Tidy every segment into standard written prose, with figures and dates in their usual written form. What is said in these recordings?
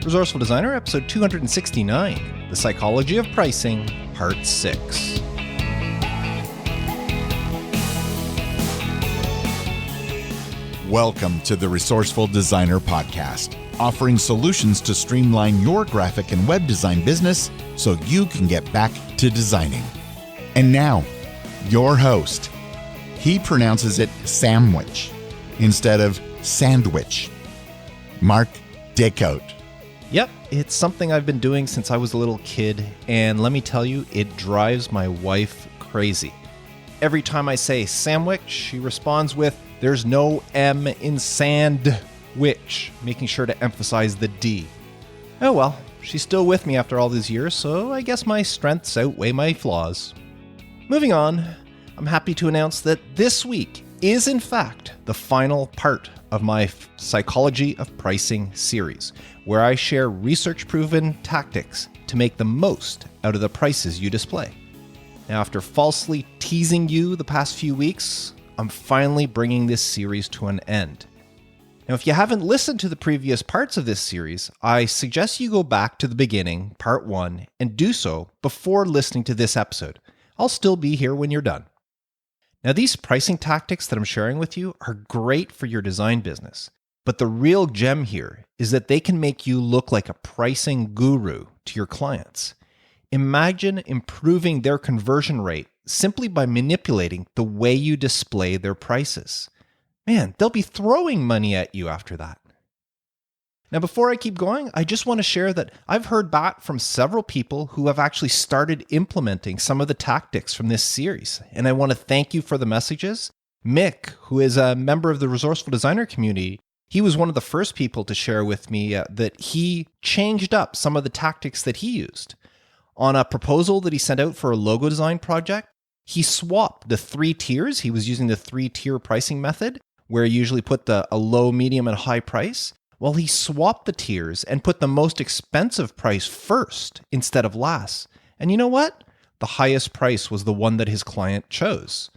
Resourceful Designer, episode 269, The Psychology of Pricing, part 6. Welcome to the Resourceful Designer podcast, offering solutions to streamline your graphic and web design business so you can get back to designing. And now, your host. He pronounces it sandwich instead of sandwich. Mark Dickote. Yep, it's something I've been doing since I was a little kid, and let me tell you, it drives my wife crazy. Every time I say sandwich, she responds with, "There's no M in sandwich," making sure to emphasize the D. Oh well, she's still with me after all these years, so I guess my strengths outweigh my flaws. Moving on, I'm happy to announce that this week is in fact the final part of my Psychology of Pricing series, where I share research-proven tactics to make the most out of the prices you display. Now, after falsely teasing you the past few weeks, I'm finally bringing this series to an end. Now, if you haven't listened to the previous parts of this series, I suggest you go back to the beginning, part 1, and do so before listening to this episode. I'll still be here when you're done. Now, these pricing tactics that I'm sharing with you are great for your design business, but the real gem here is that they can make you look like a pricing guru to your clients. Imagine improving their conversion rate simply by manipulating the way you display their prices. Man, they'll be throwing money at you after that. Now, before I keep going, I just want to share that I've heard back from several people who have actually started implementing some of the tactics from this series, and I want to thank you for the messages. Mick, who is a member of the Resourceful Designer community, he was one of the first people to share with me that he changed up some of the tactics that he used. On a proposal that he sent out for a logo design project, he swapped the 3 tiers. He was using the 3-tier pricing method, where you usually put a low, medium, and high price. Well, he swapped the tiers and put the most expensive price first instead of last. And you know what? The highest price was the one that his client chose.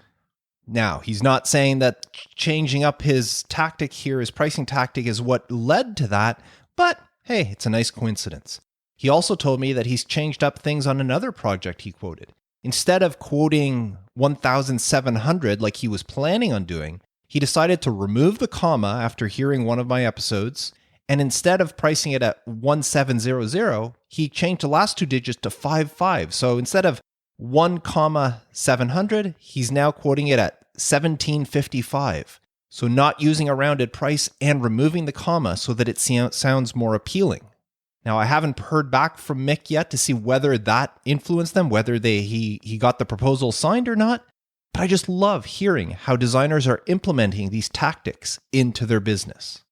Now, he's not saying that changing up his tactic here, his pricing tactic, is what led to that, but hey, it's a nice coincidence. He also told me that he's changed up things on another project he quoted. Instead of quoting 1,700 like he was planning on doing, he decided to remove the comma after hearing one of my episodes, and instead of pricing it at 1,700, he changed the last 2 digits to 55. So instead of 1,700, he's now quoting it at 1,755. So not using a rounded price and removing the comma so that it sounds more appealing. Now, I haven't heard back from Mick yet to see whether that influenced them, whether he got the proposal signed or not. But I just love hearing how designers are implementing these tactics into their business.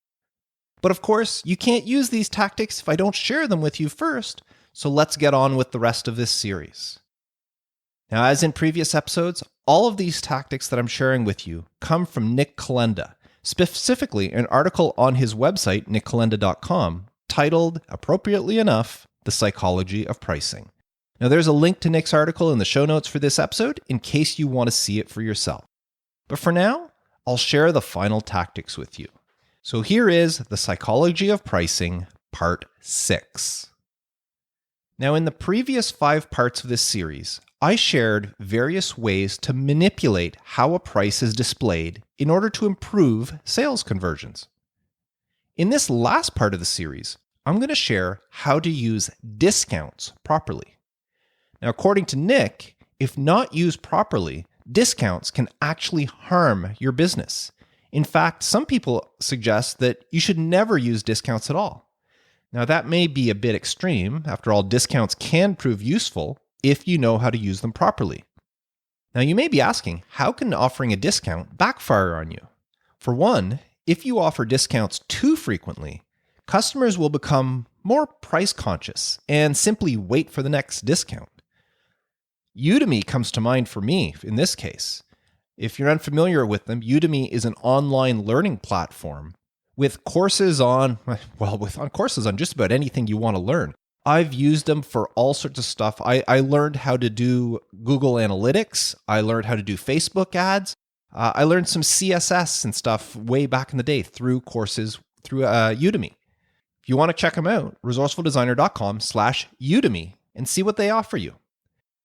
But of course, you can't use these tactics if I don't share them with you first, so let's get on with the rest of this series. Now, as in previous episodes, all of these tactics that I'm sharing with you come from Nick Kalenda, specifically an article on his website, nickkalenda.com, titled, appropriately enough, The Psychology of Pricing. Now, there's a link to Nick's article in the show notes for this episode in case you want to see it for yourself. But for now, I'll share the final tactics with you. So here is The Psychology of Pricing, Part 6. Now, in the previous 5 parts of this series, I shared various ways to manipulate how a price is displayed in order to improve sales conversions. In this last part of the series, I'm going to share how to use discounts properly. Now, according to Nick, if not used properly, discounts can actually harm your business. In fact, some people suggest that you should never use discounts at all. Now, that may be a bit extreme. After all, discounts can prove useful if you know how to use them properly. Now, you may be asking, how can offering a discount backfire on you? For one, if you offer discounts too frequently, customers will become more price conscious and simply wait for the next discount. Udemy comes to mind for me in this case. If you're unfamiliar with them, Udemy is an online learning platform with courses on courses on just about anything you want to learn. I've used them for all sorts of stuff. I learned how to do Google Analytics. I learned how to do Facebook ads. I learned some CSS and stuff way back in the day through courses through Udemy. If you want to check them out, resourcefuldesigner.com/Udemy and see what they offer you.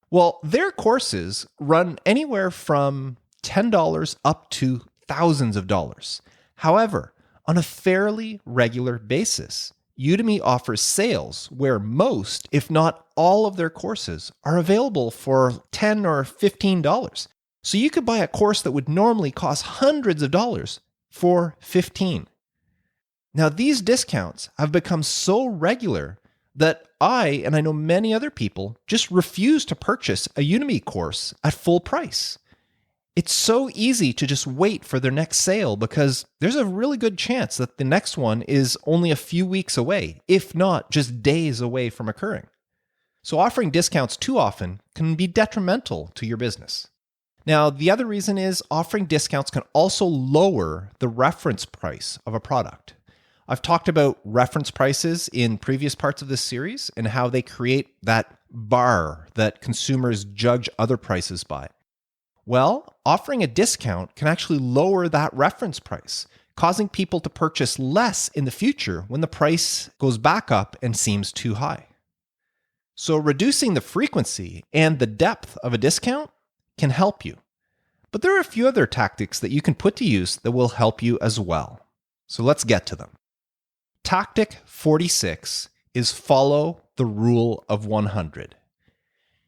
Well, their courses run anywhere from $10 up to thousands of dollars. However, on a fairly regular basis, Udemy offers sales where most, if not all of their courses are available for $10 or $15. So you could buy a course that would normally cost hundreds of dollars for $15. Now, these discounts have become so regular that I know many other people, just refuse to purchase a Udemy course at full price. It's so easy to just wait for their next sale because there's a really good chance that the next one is only a few weeks away, if not just days away from occurring. So offering discounts too often can be detrimental to your business. Now, the other reason is offering discounts can also lower the reference price of a product. I've talked about reference prices in previous parts of this series and how they create that bar that consumers judge other prices by. Well, offering a discount can actually lower that reference price, causing people to purchase less in the future when the price goes back up and seems too high. So reducing the frequency and the depth of a discount can help you. But there are a few other tactics that you can put to use that will help you as well. So let's get to them. Tactic 46 is follow the rule of 100.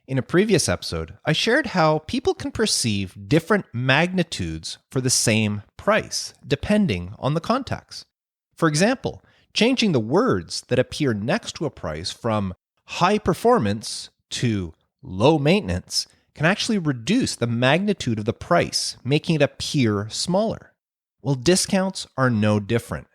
In a previous episode, I shared how people can perceive different magnitudes for the same price, depending on the context. For example, changing the words that appear next to a price from high performance to low maintenance can actually reduce the magnitude of the price, making it appear smaller. Well, discounts are no different.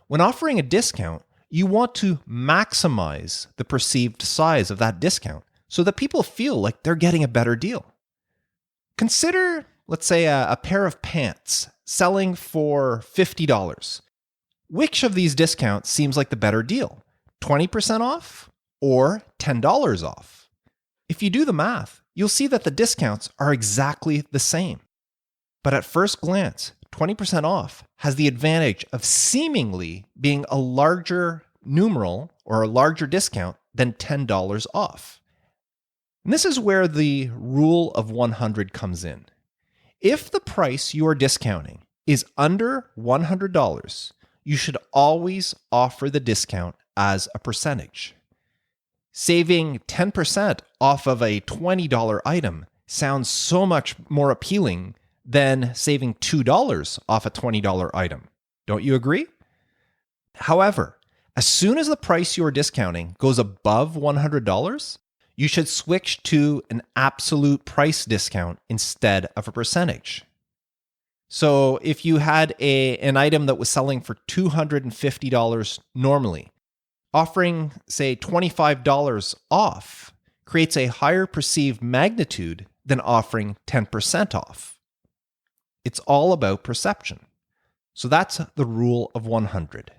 When offering a discount, you want to maximize the perceived size of that discount so that people feel like they're getting a better deal. Consider, let's say, a pair of pants selling for $50. Which of these discounts seems like the better deal? 20% off or $10 off? If you do the math, you'll see that the discounts are exactly the same. But at first glance, 20% off has the advantage of seemingly being a larger numeral or a larger discount than $10 off. And this is where the rule of 100 comes in. If the price you are discounting is under $100, you should always offer the discount as a percentage. Saving 10% off of a $20 item sounds so much more appealing than saving $2 off a $20 item. Don't you agree? However, as soon as the price you are discounting goes above $100, you should switch to an absolute price discount instead of a percentage. So if you had an item that was selling for $250 normally, offering, say, $25 off creates a higher perceived magnitude than offering 10% off. It's all about perception. So that's the rule of 100.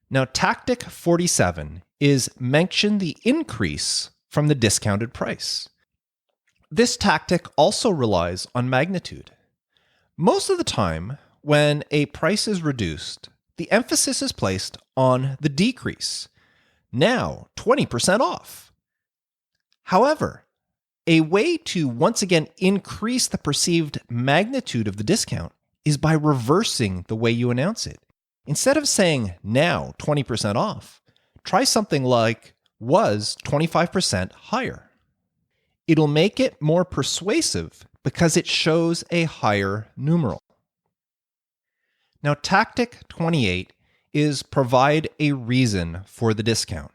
Now, tactic 47 is mention the increase from the discounted price. This tactic also relies on magnitude. Most of the time, when a price is reduced, the emphasis is placed on the decrease. Now, 20% off. However, a way to once again increase the perceived magnitude of the discount is by reversing the way you announce it. Instead of saying now 20% off, try something like was 25% higher. It'll make it more persuasive because it shows a higher numeral. Now, tactic 28 is provide a reason for the discount.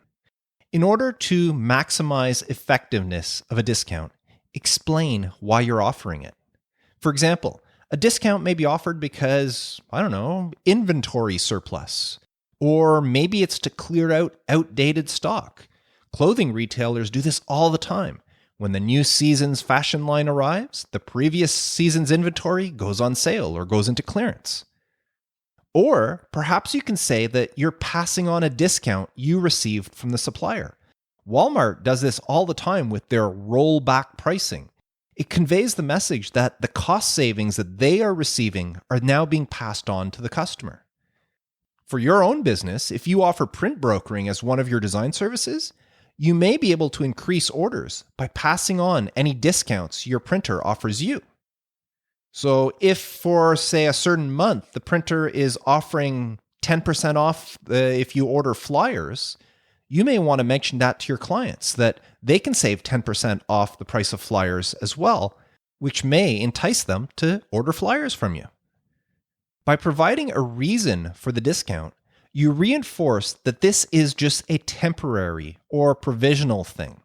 In order to maximize effectiveness of a discount, explain why you're offering it. For example, a discount may be offered because, inventory surplus, or maybe it's to clear out outdated stock. Clothing retailers do this all the time. When the new season's fashion line arrives, the previous season's inventory goes on sale or goes into clearance. Or perhaps you can say that you're passing on a discount you received from the supplier. Walmart does this all the time with their rollback pricing. It conveys the message that the cost savings that they are receiving are now being passed on to the customer. For your own business, if you offer print brokering as one of your design services, you may be able to increase orders by passing on any discounts your printer offers you. So if for, say, a certain month, the printer is offering 10% off if you order flyers, you may want to mention that to your clients, that they can save 10% off the price of flyers as well, which may entice them to order flyers from you. By providing a reason for the discount, you reinforce that this is just a temporary or provisional thing.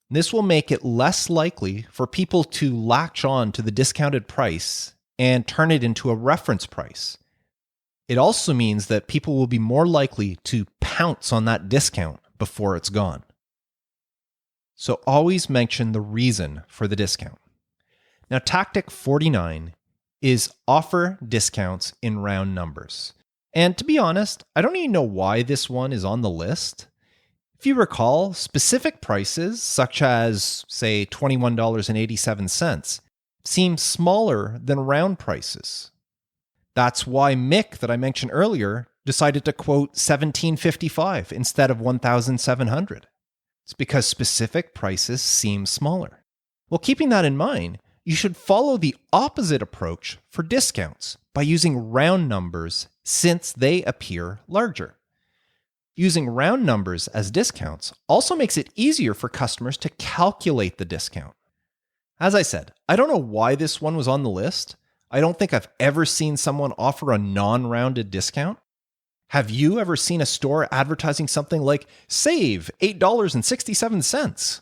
This will make it less likely for people to latch on to the discounted price and turn it into a reference price. It also means that people will be more likely to pounce on that discount before it's gone. So always mention the reason for the discount. Now, tactic 49 is offer discounts in round numbers. And to be honest, I don't even know why this one is on the list. If you recall, specific prices, such as, say, $21.87, seem smaller than round prices. That's why Mick, that I mentioned earlier, decided to quote $17.55 instead of $1,700. It's because specific prices seem smaller. Well, keeping that in mind, you should follow the opposite approach for discounts by using round numbers since they appear larger. Using round numbers as discounts also makes it easier for customers to calculate the discount. As I said, I don't know why this one was on the list. I don't think I've ever seen someone offer a non-rounded discount. Have you ever seen a store advertising something like, save $8.67?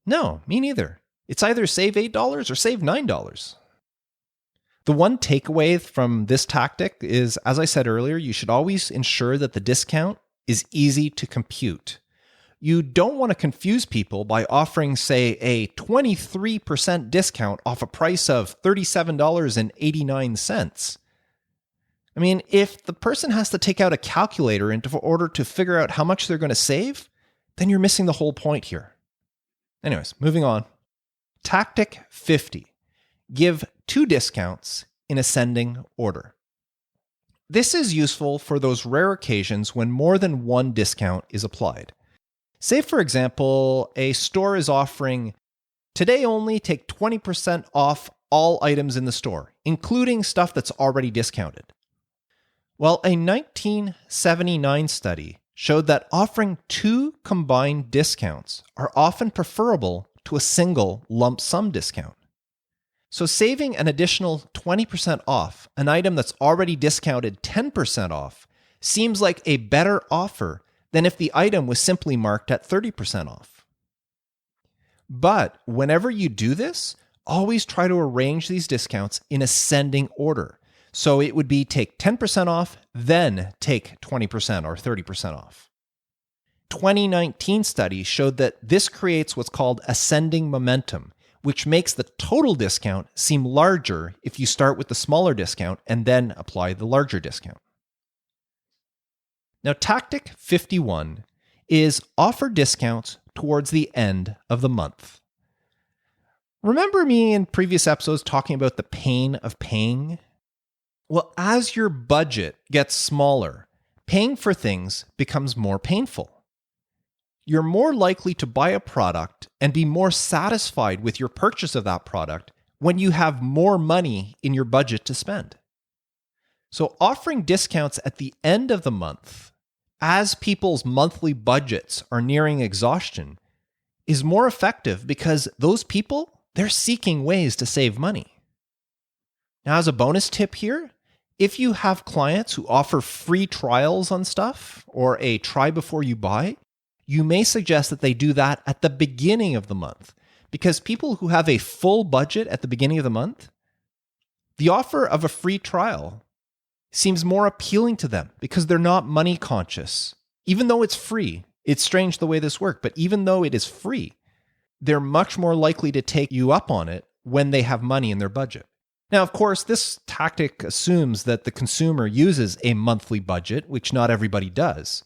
No, me neither. It's either save $8 or save $9. The one takeaway from this tactic is, as I said earlier, you should always ensure that the discount is easy to compute. You don't want to confuse people by offering, say, a 23% discount off a price of $37.89. I mean, if the person has to take out a calculator in order to figure out how much they're going to save, then you're missing the whole point here. Anyways, moving on. Tactic 50. Give 2 discounts in ascending order. This is useful for those rare occasions when more than one discount is applied. Say, for example, a store is offering, today only take 20% off all items in the store, including stuff that's already discounted. Well, a 1979 study showed that offering 2 combined discounts are often preferable to a single lump sum discount. So saving an additional 20% off an item that's already discounted 10% off seems like a better offer than if the item was simply marked at 30% off. But whenever you do this, always try to arrange these discounts in ascending order. So it would be take 10% off, then take 20% or 30% off. 2019 study showed that this creates what's called ascending momentum, which makes the total discount seem larger if you start with the smaller discount and then apply the larger discount. Now, tactic 51 is offer discounts towards the end of the month. Remember me in previous episodes talking about the pain of paying? Well, as your budget gets smaller, paying for things becomes more painful. You're more likely to buy a product and be more satisfied with your purchase of that product when you have more money in your budget to spend. So offering discounts at the end of the month, as people's monthly budgets are nearing exhaustion, is more effective because those people, they're seeking ways to save money. Now, as a bonus tip here, if you have clients who offer free trials on stuff or a try before you buy, you may suggest that they do that at the beginning of the month, because people who have a full budget at the beginning of the month, the offer of a free trial seems more appealing to them because they're not money conscious. Even though it's free, it's strange the way this works, but even though it is free, they're much more likely to take you up on it when they have money in their budget. Now, of course, this tactic assumes that the consumer uses a monthly budget, which not everybody does.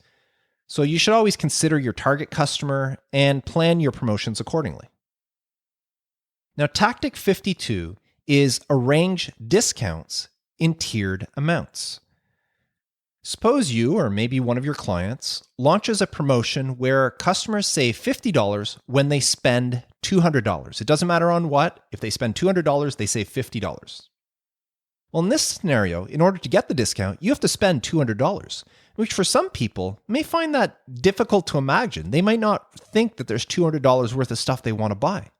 So you should always consider your target customer and plan your promotions accordingly. Now, tactic 52 is arrange discounts in tiered amounts. Suppose you, or maybe one of your clients, launches a promotion where customers save $50 when they spend $200. It doesn't matter on what. If they spend $200, they save $50. Well, in this scenario, in order to get the discount, you have to spend $200, which for some people may find that difficult to imagine. They might not think that there's $200 worth of stuff they want to buy.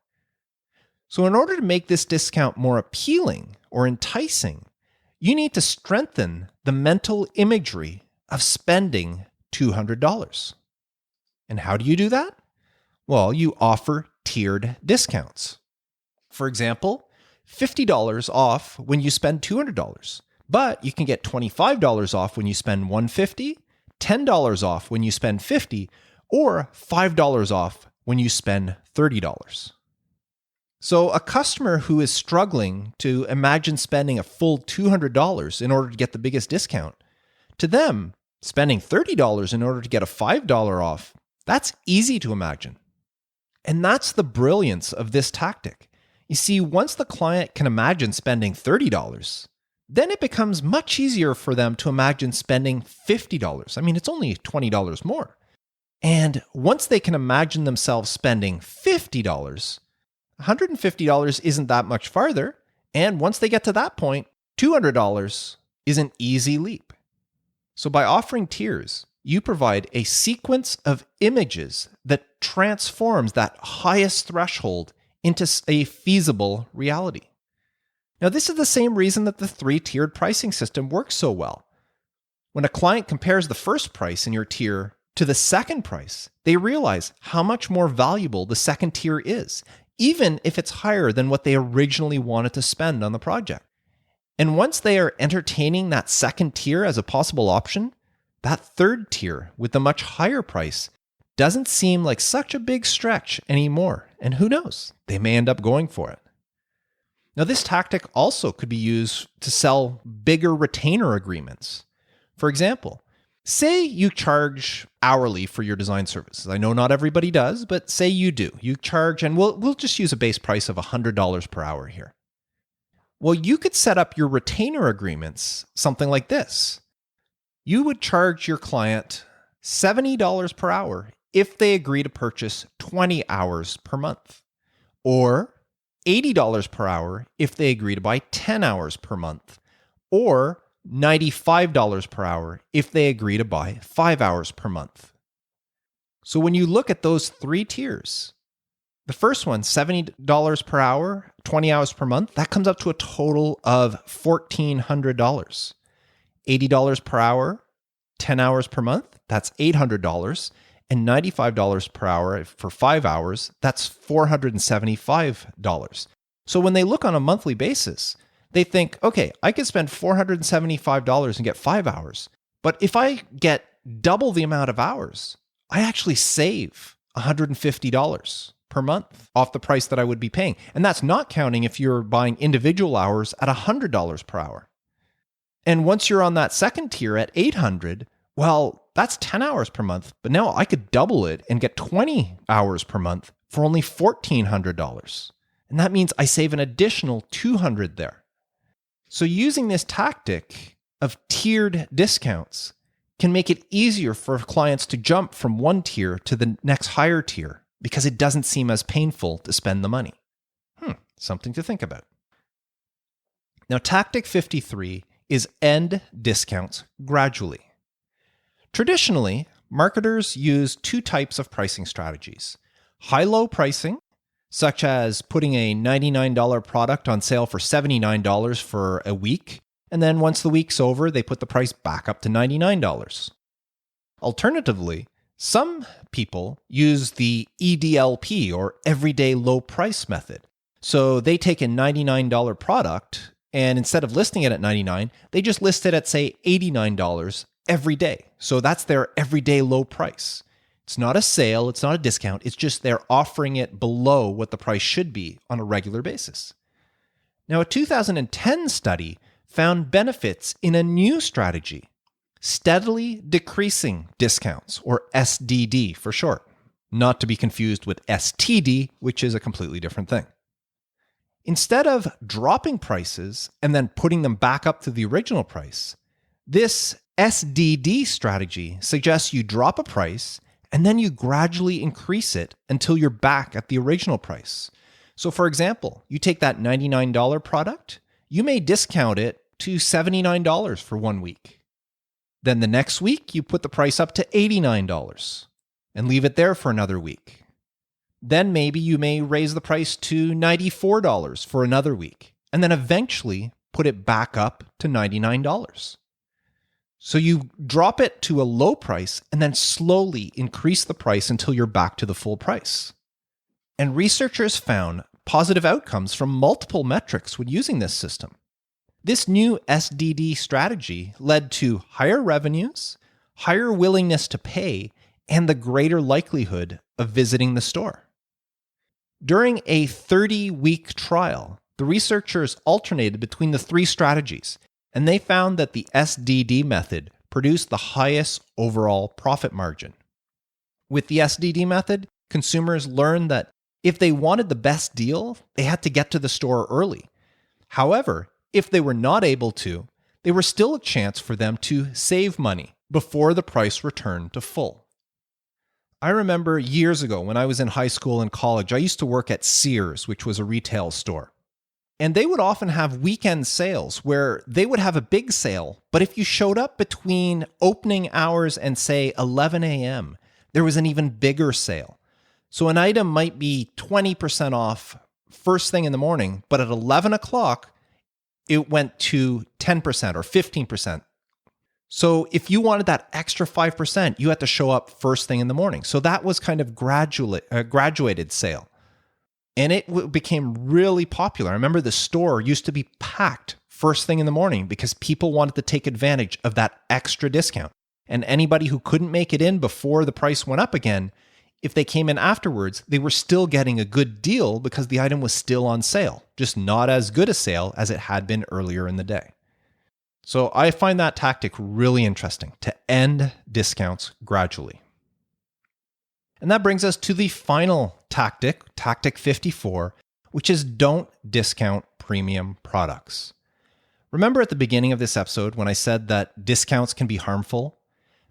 So in order to make this discount more appealing or enticing, you need to strengthen the mental imagery of spending $200. And how do you do that? Well, you offer tiered discounts. For example, $50 off when you spend $200, but you can get $25 off when you spend $150, $10 off when you spend $50, or $5 off when you spend $30. So a customer who is struggling to imagine spending a full $200 in order to get the biggest discount, to them, spending $30 in order to get a $5 off, that's easy to imagine. And that's the brilliance of this tactic. You see, once the client can imagine spending $30, then it becomes much easier for them to imagine spending $50. I mean, it's only $20 more. And once they can imagine themselves spending $50, $150 isn't that much farther, and once they get to that point, $200 is an easy leap. So by offering tiers, you provide a sequence of images that transforms that highest threshold into a feasible reality. Now, this is the same reason that the 3-tiered pricing system works so well. When a client compares the first price in your tier to the second price, they realize how much more valuable the second tier is, even if it's higher than what they originally wanted to spend on the project. And once they are entertaining that second tier as a possible option, that third tier with the much higher price doesn't seem like such a big stretch anymore. And who knows, they may end up going for it. Now, this tactic also could be used to sell bigger retainer agreements. For example, say you charge hourly for your design services. I know not everybody does, but say you do. You charge, and we'll just use a base price of $100 per hour here. Well, you could set up your retainer agreements something like this. You would charge your client $70 per hour if they agree to purchase 20 hours per month, or $80 per hour if they agree to buy 10 hours per month, or $95 per hour if they agree to buy 5 hours per month. So when you look at those 3 tiers, the first one, $70 per hour, 20 hours per month, that comes up to a total of $1,400. $80 per hour, 10 hours per month, that's $800. And $95 per hour for 5 hours, that's $475. So when they look on a monthly basis, they think, okay, I could spend $475 and get 5 hours. But if I get double the amount of hours, I actually save $150 per month off the price that I would be paying. And that's not counting if you're buying individual hours at $100 per hour. And once you're on that second tier at $800, well, that's 10 hours per month, but now I could double it and get 20 hours per month for only $1,400. And that means I save an additional $200 there. So using this tactic of tiered discounts can make it easier for clients to jump from one tier to the next higher tier because it doesn't seem as painful to spend the money. Something to think about. Now, tactic 53 is end discounts gradually. Traditionally, marketers use 2 types of pricing strategies. High-low pricing, such as putting a $99 product on sale for $79 for a week, and then once the week's over, they put the price back up to $99. Alternatively, some people use the EDLP, or everyday low price method. So they take a $99 product, and instead of listing it at $99, they just list it at, say, $89 every day. So that's their everyday low price. It's not a sale, it's not a discount, it's just they're offering it below what the price should be on a regular basis. Now, a 2010 study found benefits in a new strategy, steadily decreasing discounts, or SDD for short, not to be confused with STD, which is a completely different thing. Instead of dropping prices and then putting them back up to the original price, this SDD strategy suggests you drop a price and then you gradually increase it until you're back at the original price. So for example, you take that $99 product, you may discount it to $79 for 1 week. Then the next week, you put the price up to $89 and leave it there for another week. Then maybe you may raise the price to $94 for another week, and then eventually put it back up to $99. So you drop it to a low price and then slowly increase the price until you're back to the full price. And researchers found positive outcomes from multiple metrics when using this system. This new SDD strategy led to higher revenues, higher willingness to pay, and the greater likelihood of visiting the store. During a 30-week trial, the researchers alternated between the three strategies, and they found that the SDD method produced the highest overall profit margin. With the SDD method, consumers learned that if they wanted the best deal, they had to get to the store early. However, if they were not able to, there was still a chance for them to save money before the price returned to full. I remember years ago when I was in high school and college, I used to work at Sears, which was a retail store. And they would often have weekend sales where they would have a big sale, but if you showed up between opening hours and say 11 a.m., there was an even bigger sale. So an item might be 20% off first thing in the morning, but at 11 o'clock, it went to 10% or 15%. So if you wanted that extra 5%, you had to show up first thing in the morning. So that was kind of graduated sale. And it became really popular. I remember the store used to be packed first thing in the morning because people wanted to take advantage of that extra discount. And anybody who couldn't make it in before the price went up again, if they came in afterwards, they were still getting a good deal because the item was still on sale, just not as good a sale as it had been earlier in the day. So I find that tactic really interesting, to end discounts gradually. And that brings us to the final tactic, tactic 54, which is don't discount premium products. Remember at the beginning of this episode when I said that discounts can be harmful?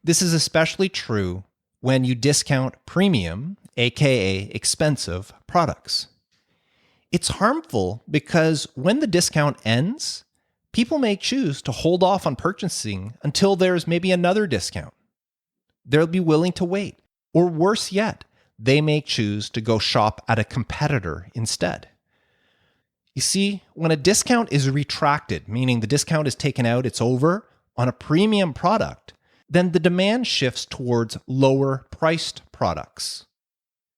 This is especially true when you discount premium, aka expensive, products. It's harmful because when the discount ends, people may choose to hold off on purchasing until there's maybe another discount. They'll be willing to wait. Or worse yet, they may choose to go shop at a competitor instead. You see, when a discount is retracted, meaning the discount is taken out, it's over, on a premium product, then the demand shifts towards lower priced products.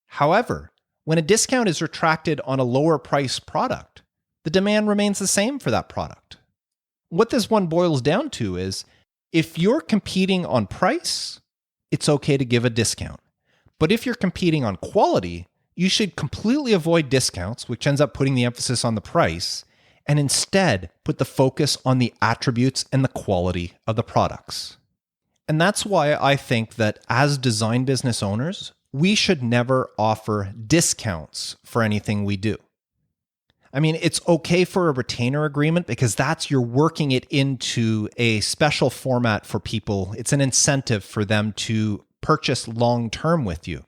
However, when a discount is retracted on a lower priced product, the demand remains the same for that product. What this one boils down to is, if you're competing on price, it's okay to give a discount. But if you're competing on quality, you should completely avoid discounts, which ends up putting the emphasis on the price, and instead put the focus on the attributes and the quality of the products. And that's why I think that as design business owners, we should never offer discounts for anything we do. I mean, it's okay for a retainer agreement because you're working it into a special format for people. It's an incentive for them to purchase long-term with you.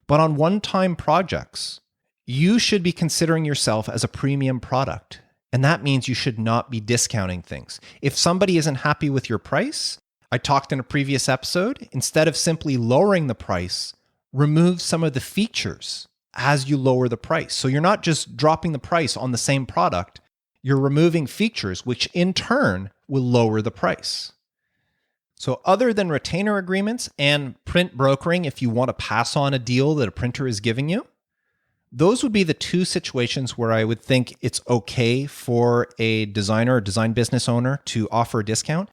But on one-time projects, you should be considering yourself as a premium product. And that means you should not be discounting things. If somebody isn't happy with your price, I talked in a previous episode, instead of simply lowering the price, remove some of the features as you lower the price. So you're not just dropping the price on the same product, you're removing features, which in turn will lower the price. So other than retainer agreements and print brokering, if you want to pass on a deal that a printer is giving you, those would be the two situations where I would think it's okay for a designer or design business owner to offer a discount.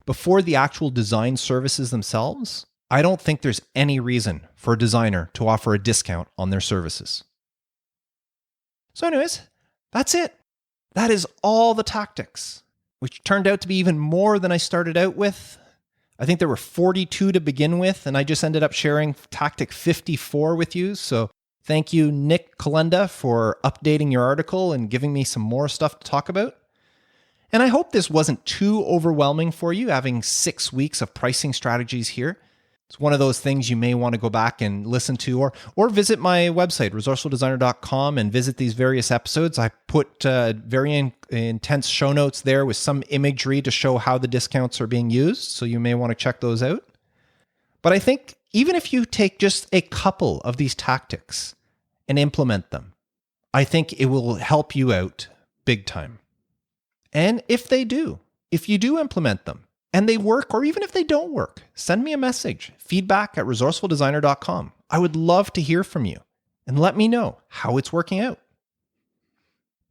Before the actual design services themselves, I don't think there's any reason for a designer to offer a discount on their services. So anyways, that's it. That is all the tactics, which turned out to be even more than I started out with. I think there were 42 to begin with, and I just ended up sharing tactic 54 with you. So thank you, Nick Kalenda, for updating your article and giving me some more stuff to talk about. And I hope this wasn't too overwhelming for you, having 6 weeks of pricing strategies here. It's one of those things you may want to go back and listen to, or visit my website, resourcefuldesigner.com, and visit these various episodes. I put very intense show notes there with some imagery to show how the discounts are being used, so you may want to check those out. But I think even if you take just a couple of these tactics and implement them, I think it will help you out big time. And if you do implement them, and they work, or even if they don't work, send me a message, feedback@resourcefuldesigner.com. I would love to hear from you and let me know how it's working out.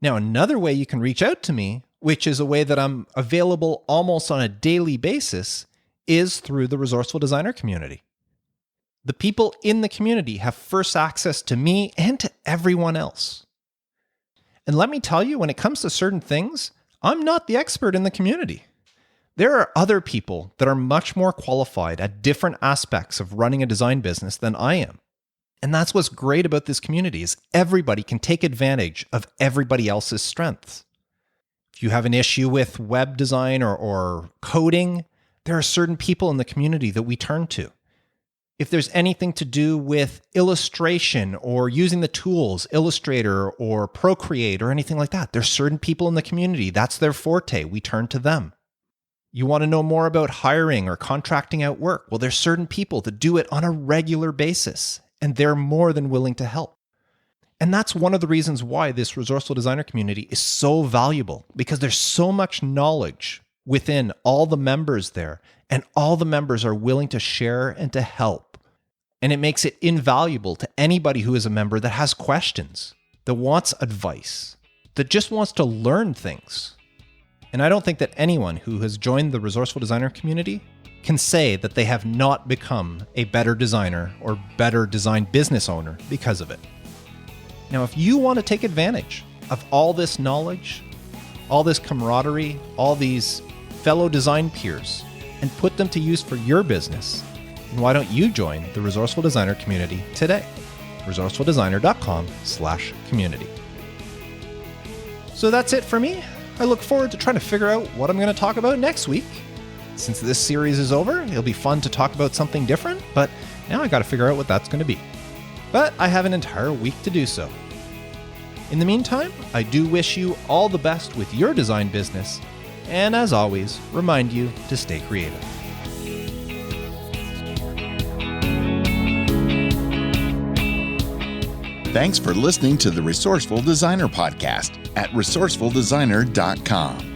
Now, another way you can reach out to me, which is a way that I'm available almost on a daily basis, is through the Resourceful Designer community. The people in the community have first access to me and to everyone else. And let me tell you, when it comes to certain things, I'm not the expert in the community. There are other people that are much more qualified at different aspects of running a design business than I am. And that's what's great about this community, is everybody can take advantage of everybody else's strengths. If you have an issue with web design or coding, there are certain people in the community that we turn to. If there's anything to do with illustration or using the tools, Illustrator or Procreate or anything like that, there's certain people in the community, that's their forte, we turn to them. You want to know more about hiring or contracting out work? Well, there's certain people that do it on a regular basis, and they're more than willing to help. And that's one of the reasons why this Resourceful Designer community is so valuable, because there's so much knowledge within all the members there, and all the members are willing to share and to help. And it makes it invaluable to anybody who is a member that has questions, that wants advice, that just wants to learn things. And I don't think that anyone who has joined the Resourceful Designer community can say that they have not become a better designer or better design business owner because of it. Now, if you want to take advantage of all this knowledge, all this camaraderie, all these fellow design peers, and put them to use for your business, then why don't you join the Resourceful Designer community today? resourcefuldesigner.com/community. So that's it for me. I look forward to trying to figure out what I'm going to talk about next week. Since this series is over, it'll be fun to talk about something different, but now I got to figure out what that's going to be. But I have an entire week to do so. In the meantime, I do wish you all the best with your design business, and as always, remind you to stay creative. Thanks for listening to the Resourceful Designer Podcast at resourcefuldesigner.com.